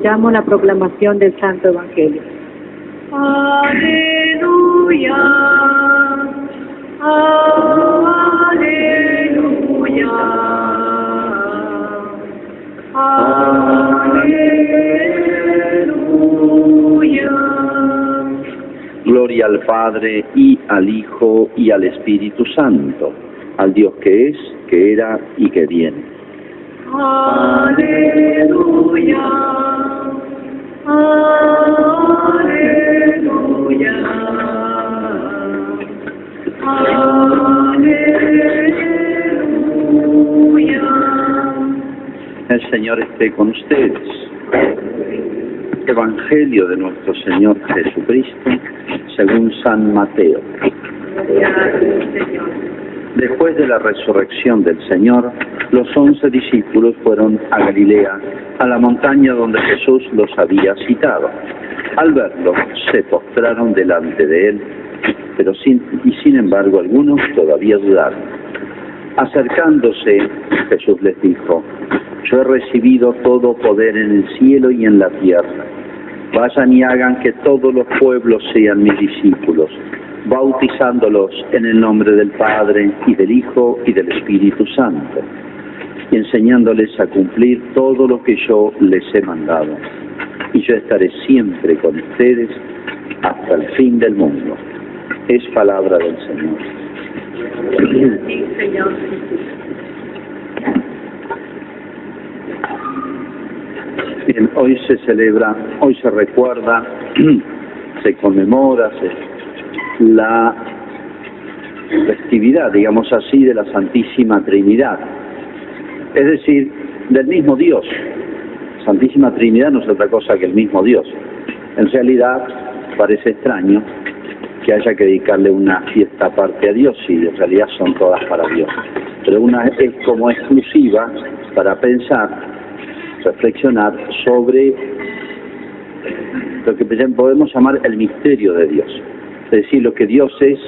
escuchamos la proclamación del Santo Evangelio. Aleluya, aleluya, aleluya. Gloria al Padre, y al Hijo, y al Espíritu Santo, al Dios que es, que era y que viene. Aleluya, aleluya, aleluya. El Señor esté con ustedes. Evangelio de nuestro Señor Jesucristo, según San Mateo. Después de la resurrección del Señor, los 11 discípulos fueron a Galilea, a la montaña donde Jesús los había citado. Al verlo, se postraron delante de él, pero sin embargo algunos todavía dudaron. Acercándose, Jesús les dijo: yo he recibido todo poder en el cielo y en la tierra. Vayan y hagan que todos los pueblos sean mis discípulos, bautizándolos en el nombre del Padre, y del Hijo, y del Espíritu Santo, y enseñándoles a cumplir todo lo que yo les he mandado. Y yo estaré siempre con ustedes hasta el fin del mundo. Es palabra del Señor. Sí, Señor. Bien, hoy se celebra, hoy se recuerda, se conmemora la festividad, digamos así, de la Santísima Trinidad, es decir, del mismo Dios. Santísima Trinidad no es otra cosa que el mismo Dios. En realidad parece extraño que haya que dedicarle una fiesta aparte a Dios, y en realidad son todas para Dios, pero una es como exclusiva para pensar, reflexionar sobre lo que podemos llamar el misterio de Dios, es decir, lo que Dios es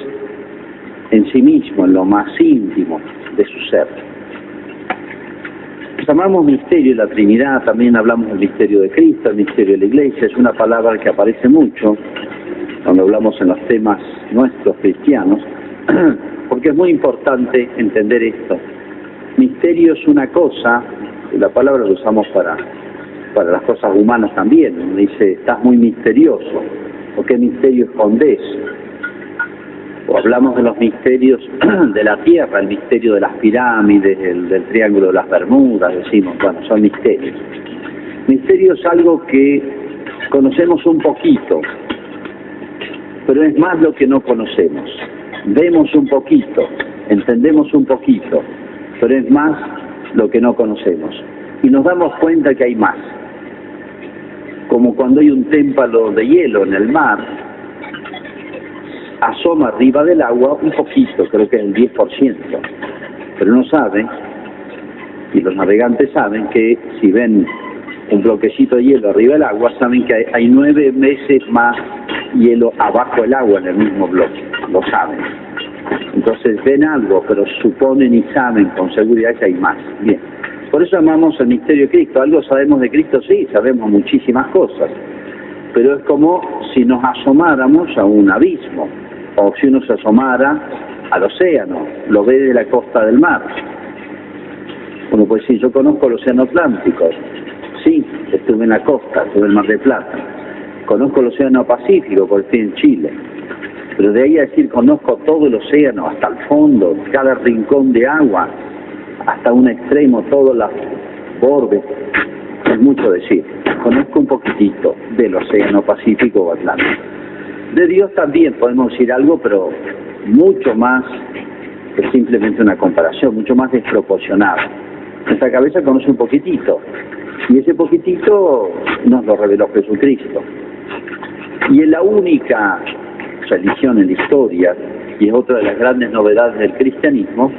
en sí mismo, en lo más íntimo de su ser. Llamamos misterio la Trinidad, también hablamos del misterio de Cristo, el misterio de la Iglesia. Es una palabra que aparece mucho cuando hablamos en los temas nuestros cristianos, porque es muy importante entender esto. Misterio es una cosa, y la palabra la usamos para las cosas humanas también. Uno dice: estás muy misterioso, ¿o qué misterio escondés? O hablamos de los misterios de la tierra, el misterio de las pirámides, del Triángulo de las Bermudas, decimos, bueno, son misterios. Misterio es algo que conocemos un poquito, pero es más lo que no conocemos. Vemos un poquito, entendemos un poquito, pero es más lo que no conocemos. Y nos damos cuenta que hay más. Como cuando hay un témpano de hielo en el mar, asoma arriba del agua un poquito, creo que es el 10%, pero uno sabe, y los navegantes saben, que si ven un bloquecito de hielo arriba del agua, saben que hay 9 veces más hielo abajo del agua en el mismo bloque, lo saben. Entonces ven algo, pero suponen y saben con seguridad que hay más. Bien, por eso llamamos el misterio de Cristo. ¿Algo sabemos de Cristo? Sí, sabemos muchísimas cosas, pero es como si nos asomáramos a un abismo, o si uno se asomara al océano, lo ve de la costa del mar. Uno puede decir: yo conozco el océano Atlántico. Sí, estuve en la costa, estuve en el Mar del Plata. Conozco el océano Pacífico porque estoy en Chile. Pero de ahí a decir conozco todo el océano, hasta el fondo, cada rincón de agua, hasta un extremo, todos los bordes, es mucho decir. Conozco un poquitito del océano Pacífico o Atlántico. De Dios también podemos decir algo, pero mucho más que simplemente una comparación, mucho más desproporcionado. Nuestra cabeza conoce un poquitito, y ese poquitito nos lo reveló Jesucristo. Y es la única religión en la historia, y es otra de las grandes novedades del cristianismo,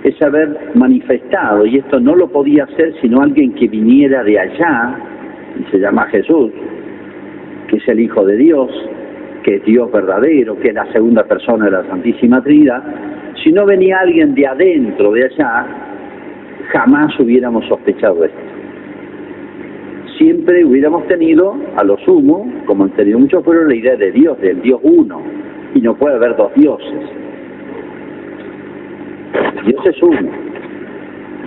es haber manifestado, y esto no lo podía hacer sino alguien que viniera de allá, y se llama Jesús, que es el Hijo de Dios, que es Dios verdadero, que es la segunda persona de la Santísima Trinidad. Si no venía alguien de adentro, de allá, jamás hubiéramos sospechado esto. siempre hubiéramos tenido, a lo sumo, como han tenido muchos pueblos, la idea de Dios, del Dios uno, y no puede haber dos dioses. Dios es uno.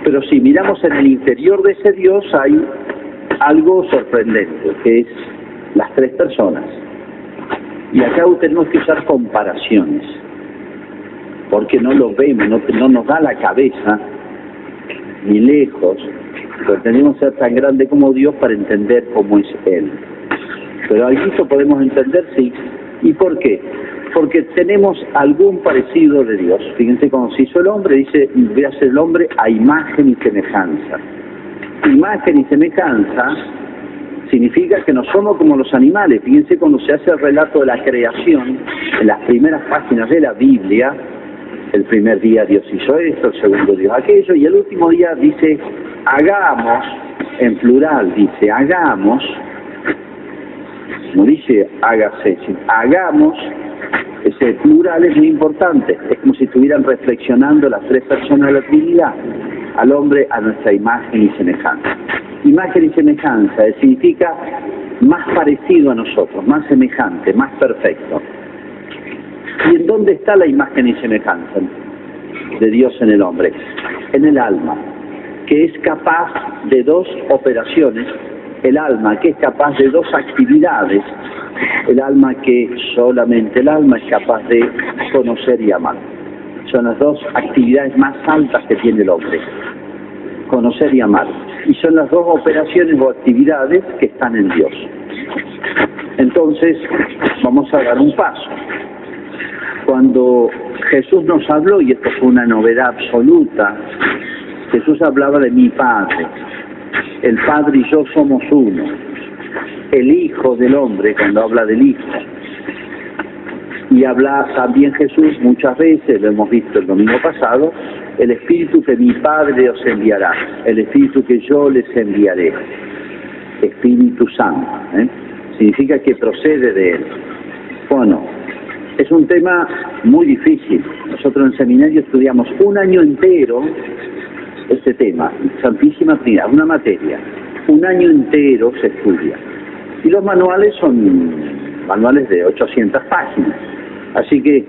Pero si miramos en el interior de ese Dios hay algo sorprendente, que es las tres personas. Y acá tenemos que usar comparaciones, porque no lo vemos, no nos da la cabeza, ni lejos, pero tenemos que ser tan grande como Dios para entender cómo es Él. Pero algo podemos entender, sí. ¿Y por qué? Porque tenemos algún parecido de Dios. Fíjense, cuando se hizo el hombre, dice, voy a hacer el hombre a imagen y semejanza. Imagen y semejanza significa que no somos como los animales. Fíjense, cuando se hace el relato de la creación, en las primeras páginas de la Biblia, el primer día Dios hizo esto, el segundo Dios aquello, y el último día dice, hagamos, en plural dice, hagamos, no dice hágase, hagamos. Ese plural es muy importante, es como si estuvieran reflexionando las tres personas de la Trinidad, al hombre a nuestra imagen y semejanza. Imagen y semejanza significa más parecido a nosotros, más semejante, más perfecto. ¿Y en dónde está la imagen y semejanza de Dios en el hombre? En el alma, que es capaz de dos operaciones, el alma que es capaz de dos actividades, el alma que solamente el alma es capaz de conocer y amar. Son las dos actividades más altas que tiene el hombre, conocer y amar. Y son las dos operaciones o actividades que están en Dios. Entonces, vamos a dar un paso. Cuando Jesús nos habló, y esto fue una novedad absoluta, Jesús hablaba de mi Padre. El Padre y yo somos uno. El Hijo del Hombre, cuando habla del Hijo. Y habla también Jesús muchas veces, lo hemos visto el domingo pasado, el Espíritu que mi Padre os enviará, el Espíritu que yo les enviaré. Espíritu Santo, significa que procede de Él. Bueno, es un tema muy difícil. Nosotros en el seminario estudiamos un año entero este tema, Santísima Trinidad, una materia. Un año entero se estudia. Y los manuales son manuales de 800 páginas. Así que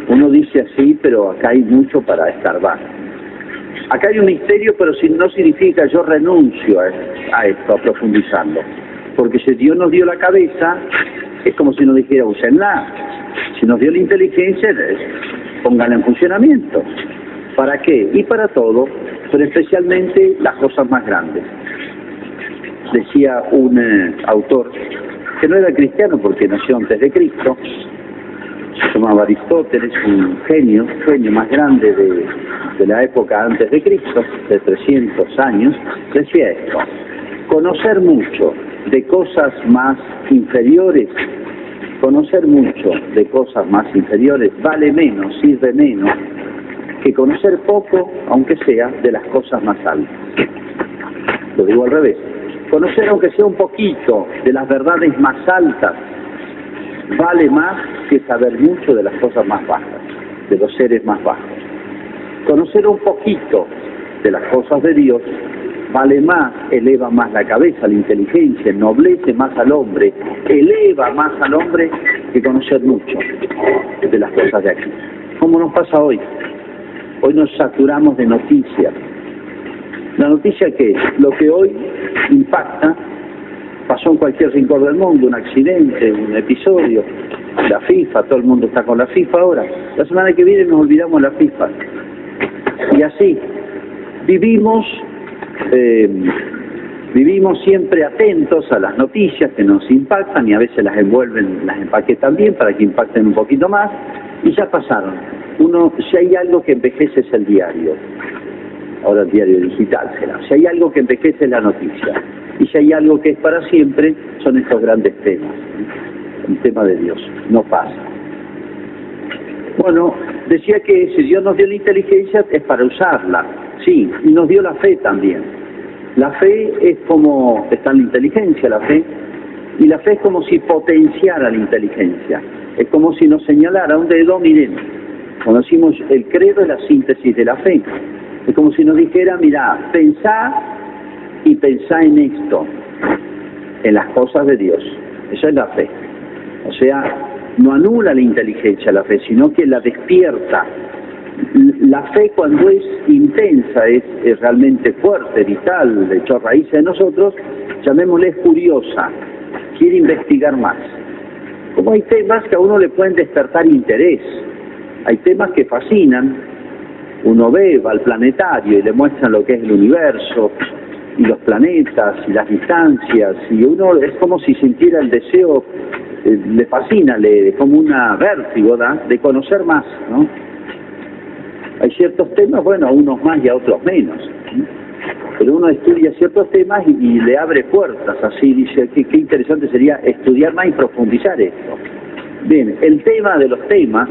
uno dice así, pero acá hay mucho para escarbar. Acá hay un misterio, pero no significa yo renuncio a esto, a profundizarlo. Porque si Dios nos dio la cabeza, es como si nos dijera, úsenla. Si nos dio la inteligencia, pónganla en funcionamiento. ¿Para qué? Y para todo, pero especialmente las cosas más grandes. Decía un autor, que no era cristiano porque nació antes de Cristo, se llamaba Aristóteles, un genio más grande de la época antes de Cristo, de 300 años, decía esto: conocer mucho de cosas más inferiores, vale menos, sirve menos, que conocer poco, aunque sea, de las cosas más altas. Lo digo al revés. Conocer, aunque sea un poquito, de las verdades más altas, vale más que saber mucho de las cosas más bajas, de los seres más bajos. Conocer un poquito de las cosas de Dios vale más, eleva más la cabeza, la inteligencia, ennoblece más al hombre, eleva más al hombre que conocer mucho de las cosas de aquí. ¿Cómo nos pasa hoy? Hoy nos saturamos de noticias. La noticia que lo que hoy impacta pasó en cualquier rincón del mundo, un accidente, un episodio, la FIFA, todo el mundo está con la FIFA ahora. La semana que viene nos olvidamos de la FIFA. Y así, vivimos siempre atentos a las noticias que nos impactan y a veces las envuelven, las empaquetan bien para que impacten un poquito más y ya pasaron. Si hay algo que envejece es el diario. Ahora el diario digital será. Si hay algo que envejece es la noticia. Y si hay algo que es para siempre, son estos grandes temas. El tema de Dios. No pasa. Bueno, decía que si Dios nos dio la inteligencia es para usarla. Sí, y nos dio la fe también. La fe es como, está en la inteligencia la fe, y la fe es como si potenciara la inteligencia. Es como si nos señalara un dedo, miren, cuando decimos el credo es la síntesis de la fe. Es como si nos dijera, mirá, pensá y pensá en esto. en las cosas de Dios. Esa es la fe. O sea, no anula la inteligencia la fe, sino que la despierta. La fe, cuando es intensa, es realmente fuerte, vital, echó raíces en nosotros, llamémosle curiosa, quiere investigar más. Como hay temas que a uno le pueden despertar interés, hay temas que fascinan, uno va al planetario y le muestran lo que es el universo, y los planetas, y las distancias, y uno es como si sintiera el deseo, le fascina, como una vértigo de conocer más, ¿no? Hay ciertos temas, bueno, a unos más y a otros menos, ¿sí? Pero uno estudia ciertos temas y le abre puertas, así dice, qué interesante sería estudiar más y profundizar esto. Bien, el tema de los temas,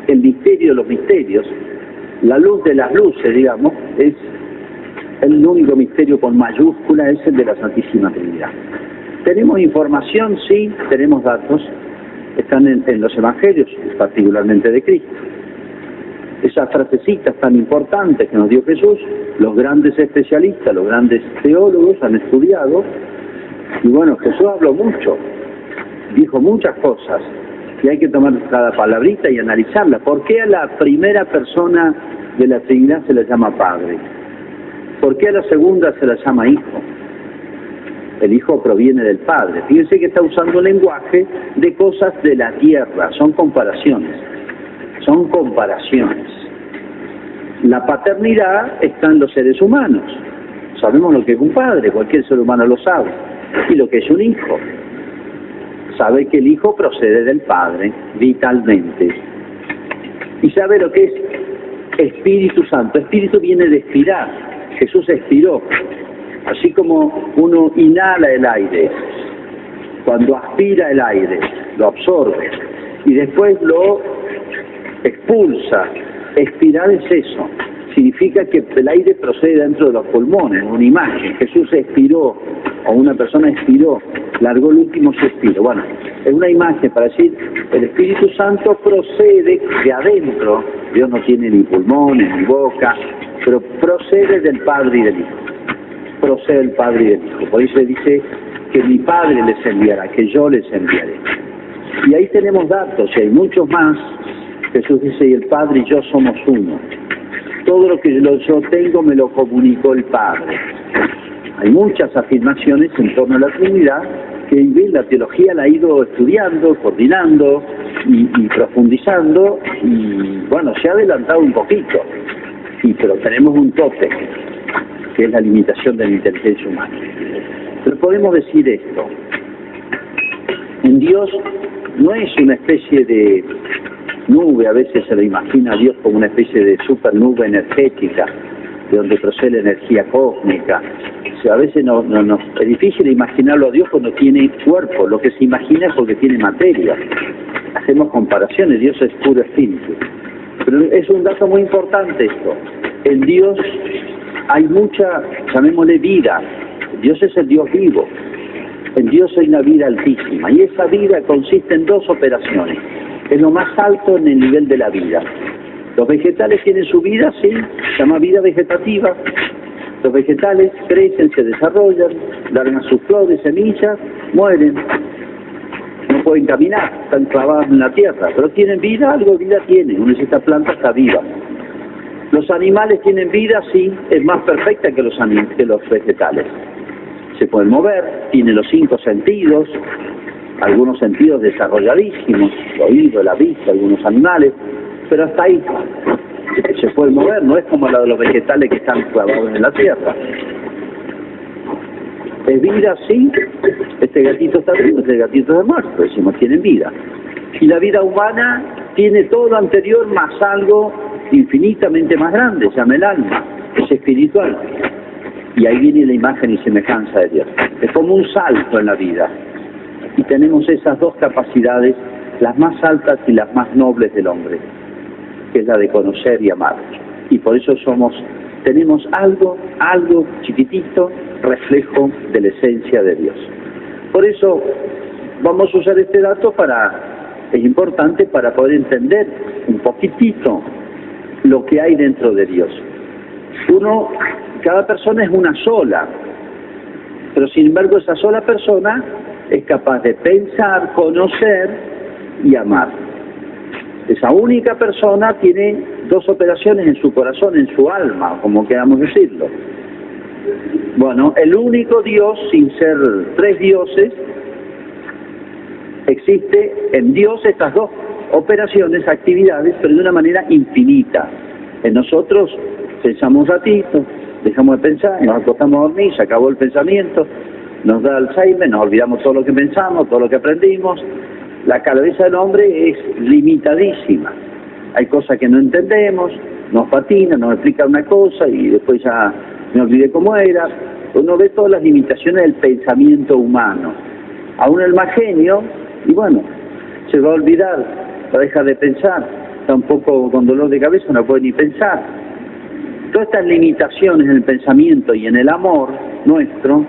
el misterio de los misterios, la luz de las luces, digamos, es el único misterio con mayúscula, es el de la Santísima Trinidad. ¿Tenemos información? Sí, tenemos datos, están en los Evangelios, particularmente de Cristo. Esas frasecitas tan importantes que nos dio Jesús, los grandes especialistas, los grandes teólogos han estudiado, y bueno, Jesús habló mucho, dijo muchas cosas, y hay que tomar cada palabrita y analizarla. ¿Por qué a la primera persona de la Trinidad se la llama Padre? ¿Por qué a la segunda se la llama Hijo? El Hijo proviene del Padre. Fíjense que está usando un lenguaje de cosas de la tierra, son comparaciones. Son comparaciones. La paternidad está en los seres humanos. Sabemos lo que es un padre, cualquier ser humano lo sabe. Y lo que es un hijo. Sabe que el hijo procede del padre, vitalmente. Y sabe lo que es Espíritu Santo. Espíritu viene de expirar. Jesús expiró. Así como uno inhala el aire, cuando aspira el aire, lo absorbe y después lo expulsa. Expirar es eso, significa que el aire procede dentro de los pulmones, una imagen. Jesús expiró, o una persona expiró, largó el último suspiro. Bueno, es una imagen para decir, el Espíritu Santo procede de adentro. Dios no tiene ni pulmones, ni boca, pero procede del Padre y del Hijo. Procede del Padre y del Hijo. Por eso dice que mi Padre les enviará, que yo les enviaré. Y ahí tenemos datos, y hay muchos más. Jesús dice, y el Padre y yo somos uno. Todo lo que yo tengo me lo comunicó el Padre. Hay muchas afirmaciones en torno a la Trinidad que la teología la ha ido estudiando, coordinando y profundizando, y bueno, se ha adelantado un poquito, pero tenemos un tope, que es la limitación de la inteligencia humana. Pero podemos decir esto: en Dios no es una especie de nube, a veces se lo imagina a Dios como una especie de super nube energética, de donde procede la energía cósmica. O sea, a veces es difícil imaginarlo a Dios cuando tiene cuerpo. Lo que se imagina es porque tiene materia. Hacemos comparaciones, Dios es puro espíritu. Pero es un dato muy importante esto. En Dios hay mucha, llamémosle, vida. Dios es el Dios vivo. En Dios hay una vida altísima. Y esa vida consiste en dos operaciones. Es lo más alto en el nivel de la vida. Los vegetales tienen su vida, sí, se llama vida vegetativa. Los vegetales crecen, se desarrollan, largan sus flores, semillas, mueren. No pueden caminar, están clavados en la tierra, pero tienen vida, algo de vida tienen. Esta planta está viva. Los animales tienen vida, sí, es más perfecta que los vegetales. Se pueden mover, tienen los 5 sentidos, algunos sentidos desarrolladísimos, el oído, la vista, algunos animales, pero hasta ahí. Se puede mover, no es como la de los vegetales que están clavados en la tierra. ¿Es vida? Sí. Este gatito está vivo, este gatito está muerto, decimos, tienen vida. Y la vida humana tiene todo lo anterior más algo infinitamente más grande, se llama el alma, es espiritual. Y ahí viene la imagen y semejanza de Dios. Es como un salto en la vida. Y tenemos esas dos capacidades, las más altas y las más nobles del hombre, que es la de conocer y amar. Y por eso tenemos algo chiquitito, reflejo de la esencia de Dios. Por eso vamos a usar este dato es importante para poder entender un poquitito lo que hay dentro de Dios. Cada persona es una sola, pero sin embargo esa sola persona es capaz de pensar, conocer y amar. Esa única persona tiene dos operaciones en su corazón, en su alma, como queramos decirlo. Bueno, el único Dios, sin ser tres dioses, existe en Dios estas dos operaciones, actividades, pero de una manera infinita. En nosotros pensamos un ratito, dejamos de pensar, nos acostamos a dormir, se acabó el pensamiento, nos da Alzheimer, nos olvidamos todo lo que pensamos, todo lo que aprendimos. La cabeza del hombre es limitadísima. Hay cosas que no entendemos, nos patina, nos explica una cosa y después ya me olvidé cómo era. Uno ve todas las limitaciones del pensamiento humano. Aún el más genio, y bueno, se va a olvidar, va a dejar de pensar, está un poco con dolor de cabeza, no puede ni pensar. Todas estas limitaciones en el pensamiento y en el amor nuestro,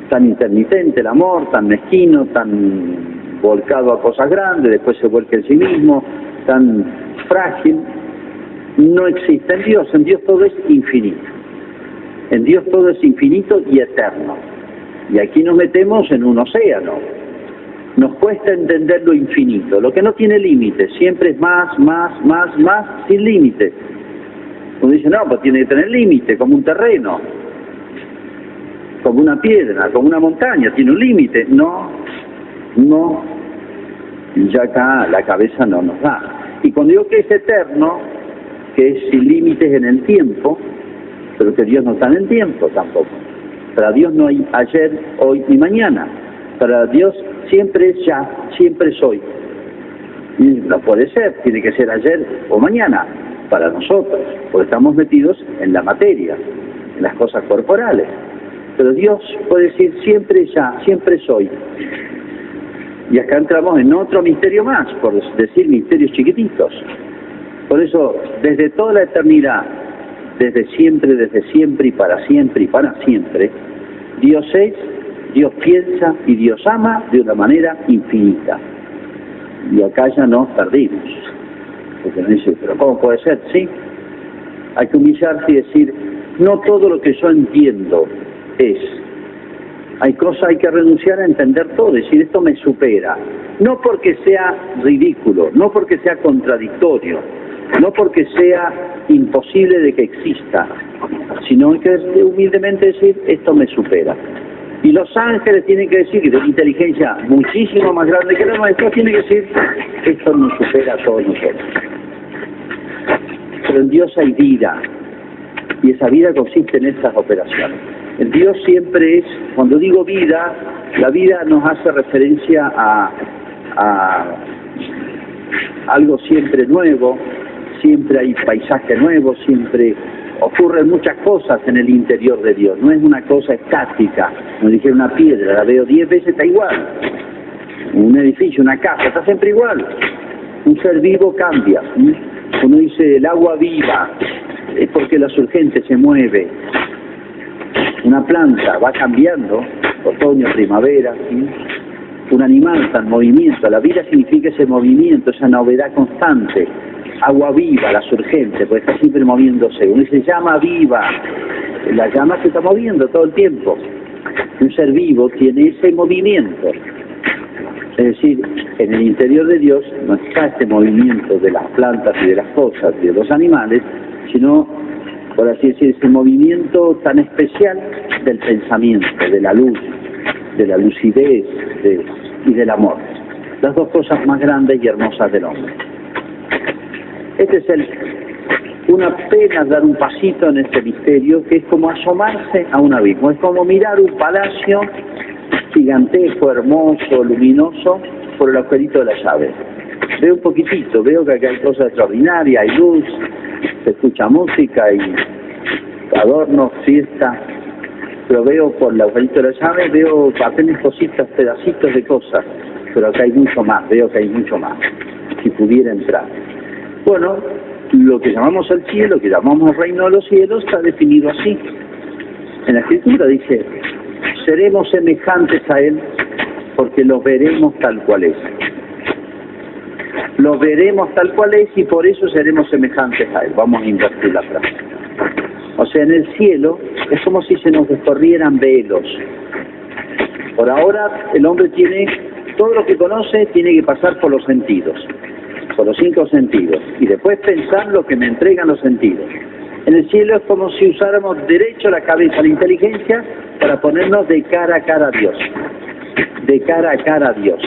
tan intermitente el amor, tan mezquino, tan volcado a cosas grandes, después se vuelca en sí mismo, tan frágil, no existe en Dios. En Dios todo es infinito. En Dios todo es infinito y eterno. Y aquí nos metemos en un océano. Nos cuesta entender lo infinito, lo que no tiene límites, siempre es más, sin límites. Uno dice, no, pues tiene que tener límite, como un terreno, como una piedra, como una montaña, tiene un límite. No, ya acá la cabeza no nos da. Y cuando digo que es eterno, que es sin límites en el tiempo, pero que Dios no está en el tiempo tampoco. Para Dios no hay ayer, hoy y mañana. Para Dios siempre es ya, siempre es hoy. Y no puede ser, tiene que ser ayer o mañana para nosotros, porque estamos metidos en la materia, en las cosas corporales. Pero Dios puede decir siempre es ya, siempre es hoy. Y acá entramos en otro misterio más, por decir misterios chiquititos. Por eso, desde toda la eternidad, desde siempre y para siempre, Dios es, Dios piensa y Dios ama de una manera infinita. Y acá ya nos perdimos. Porque nos dice, pero ¿cómo puede ser? Sí, hay que humillarse y decir, no todo lo que yo entiendo es. Hay cosas, hay que renunciar a entender todo, decir, esto me supera. No porque sea ridículo, no porque sea contradictorio, no porque sea imposible de que exista, sino que humildemente decir, esto me supera. Y los ángeles tienen que decir, que de inteligencia muchísimo más grande que la nuestra, tienen que decir, esto nos supera a todos nosotros. Pero en Dios hay vida, y esa vida consiste en estas operaciones. En Dios siempre es, cuando digo vida, la vida nos hace referencia a algo siempre nuevo, siempre hay paisaje nuevo, siempre ocurren muchas cosas en el interior de Dios, no es una cosa estática, como dijera una piedra, la veo 10 veces, está igual. Un edificio, una casa, está siempre igual. Un ser vivo cambia. Uno dice el agua viva, es porque la surgente se mueve. Una planta va cambiando, otoño, primavera, ¿sí? Un animal está en movimiento, la vida significa ese movimiento, esa novedad constante. Agua viva, la surgente, porque está siempre moviéndose. Uno dice llama viva, la llama se está moviendo todo el tiempo. Un ser vivo tiene ese movimiento. Es decir, en el interior de Dios no está este movimiento de las plantas y de las cosas y de los animales, sino, por así decir, ese movimiento tan especial del pensamiento, de la luz, de la lucidez y del amor. Las dos cosas más grandes y hermosas del hombre. Este es una pena dar un pasito en este misterio, que es como asomarse a un abismo, es como mirar un palacio gigantesco, hermoso, luminoso, por el agujerito de la llave. Veo un poquitito, veo que acá hay cosas extraordinarias, hay luz, se escucha música, hay adornos, fiesta, pero veo por el agujerito de la llave, veo apenas cositas, pedacitos de cosas, pero acá hay mucho más, veo que hay mucho más, si pudiera entrar. Bueno, lo que llamamos el cielo, que llamamos el reino de los cielos, está definido así. En la Escritura dice, seremos semejantes a Él porque lo veremos tal cual es. Lo veremos tal cual es y por eso seremos semejantes a Él. Vamos a invertir la frase. O sea, en el cielo es como si se nos descorrieran velos. Por ahora el hombre tiene, todo lo que conoce tiene que pasar por los sentidos, por los 5 sentidos, y después pensar lo que me entregan los sentidos. En el cielo es como si usáramos derecho la cabeza, la inteligencia, para ponernos de cara a cara a Dios. De cara a cara a Dios.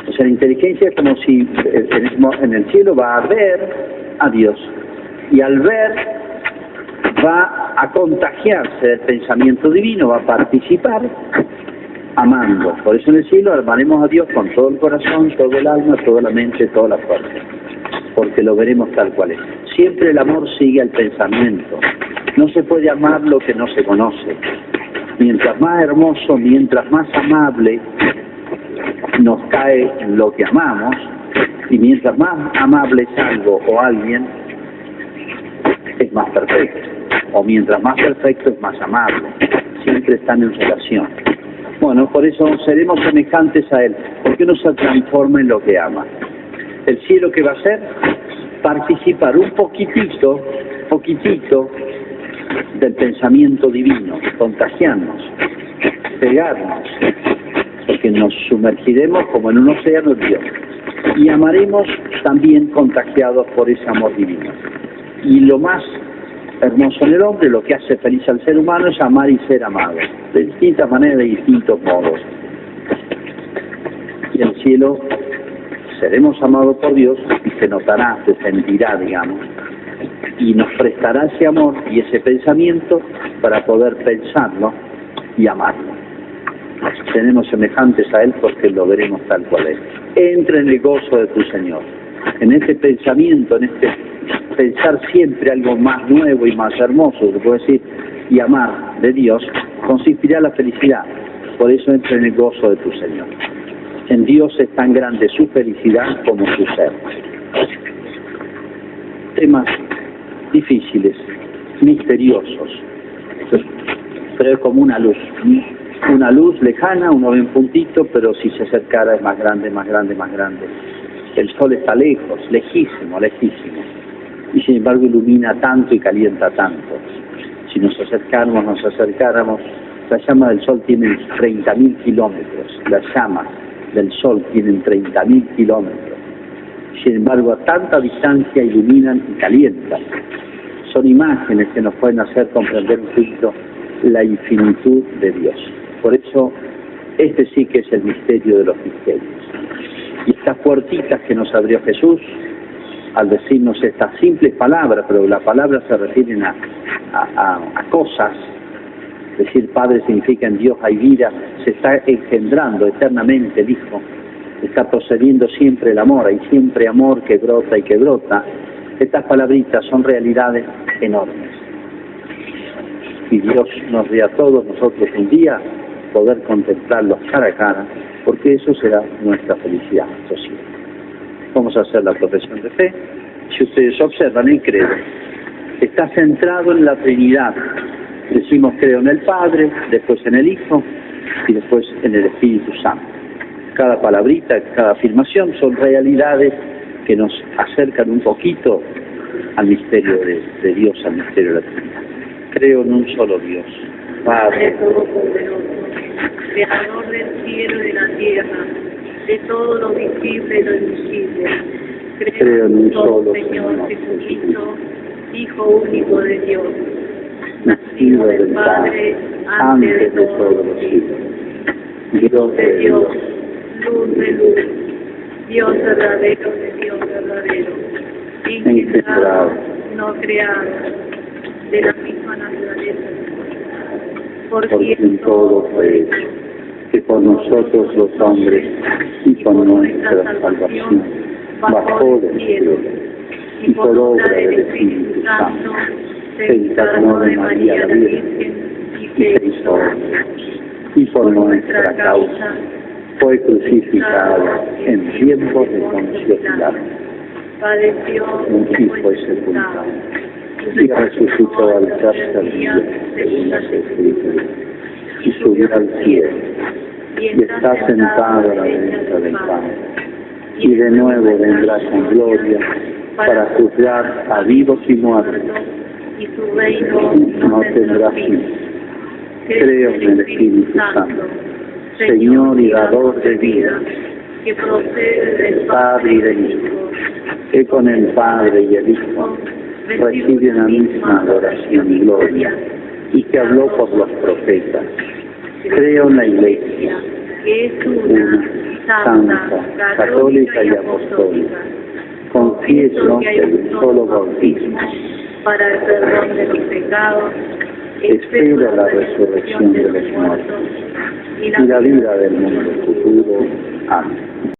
O sea, la inteligencia es como si en el cielo va a ver a Dios. Y al ver va a contagiarse del pensamiento divino, va a participar amando. Por eso en el cielo amaremos a Dios con todo el corazón, todo el alma, toda la mente, toda la fuerza. Porque lo veremos tal cual es. Siempre el amor sigue al pensamiento. No se puede amar lo que no se conoce. Mientras más hermoso, mientras más amable nos cae lo que amamos, y mientras más amable es algo o alguien, es más perfecto. O mientras más perfecto es más amable. Siempre están en relación. Bueno, por eso seremos semejantes a Él, porque uno se transforma en lo que ama. El cielo, ¿qué va a hacer? Participar un poquitito del pensamiento divino, contagiarnos, pegarnos, porque nos sumergiremos como en un océano de Dios, y amaremos también contagiados por ese amor divino. Y lo más hermoso en el hombre, lo que hace feliz al ser humano, es amar y ser amado, de distintas maneras, de distintos modos. Y en el cielo seremos amados por Dios, y se notará, se sentirá, digamos, y nos prestará ese amor y ese pensamiento para poder pensarlo y amarlo. Seremos semejantes a Él porque lo veremos tal cual es. Entra en el gozo de tu Señor. En este pensamiento, en este pensar siempre algo más nuevo y más hermoso, se puede decir, y amar de Dios, consistirá la felicidad. Por eso entra en el gozo de tu Señor. En Dios es tan grande su felicidad como su ser. Temas difíciles, misteriosos, pero es como una luz lejana, uno ve un puntito, pero si se acercara es más grande, más grande, más grande. El sol está lejos, lejísimo, lejísimo, y sin embargo ilumina tanto y calienta tanto. Si nos acercáramos, la llama del sol tiene 30.000 kilómetros, las llamas del sol tienen 30.000 kilómetros. Sin embargo, a tanta distancia iluminan y calientan. Son imágenes que nos pueden hacer comprender un poquito la infinitud de Dios. Por eso, este sí que es el misterio de los misterios. Y estas puertitas que nos abrió Jesús, al decirnos estas simples palabras, pero las palabras se refieren a cosas. Decir Padre significa en Dios hay vida, se está engendrando eternamente el Hijo, está procediendo siempre el amor, hay siempre amor que brota y que brota. Estas palabritas son realidades enormes. Y Dios nos dé a todos nosotros un día poder contemplarlos cara a cara, porque eso será nuestra felicidad social. Vamos a hacer la profesión de fe. Si ustedes observan el credo, está centrado en la Trinidad. Decimos creo en el Padre, después en el Hijo y después en el Espíritu Santo. Cada palabrita, cada afirmación son realidades que nos acercan un poquito al misterio de Dios, al misterio de la Trinidad. Creo en un solo Dios, Padre Todopoderoso, Creador del cielo y de la tierra, de todo lo visible y lo invisible. Creo en un solo Señor Jesucristo, Hijo único de Dios, nacido del Padre antes de todos los siglos. Dios de Dios, luz de luz, Dios verdadero de Dios verdadero, engendrado, no creado, de la misma naturaleza, por quien todo fue hecho, que por nosotros los hombres y por nuestra salvación bajó del cielo, y por obra del Espíritu Santo se encarnó de María la Virgen y se hizo hombre, y por nuestra causa fue crucificado en tiempos de Poncio Pilato, padeció y fue sepultado, y resucitó al tercer día según las Escrituras, y subió al cielo, y está sentado a la derecha del Padre, y de nuevo vendrá con gloria para juzgar a vivos y muertos, y su reino no tendrá fin. Creo en el Espíritu Santo, Señor y dador de vida, que procede del Padre y del Hijo, que con el Padre y el Hijo recibe una misma adoración y gloria, y que habló por los profetas. Creo en la Iglesia, que es una, santa, católica y apostólica. Confieso que hay un solo bautismo. para el perdón de los pecados. Espero la resurrección de los muertos y la vida del mundo futuro. Amén.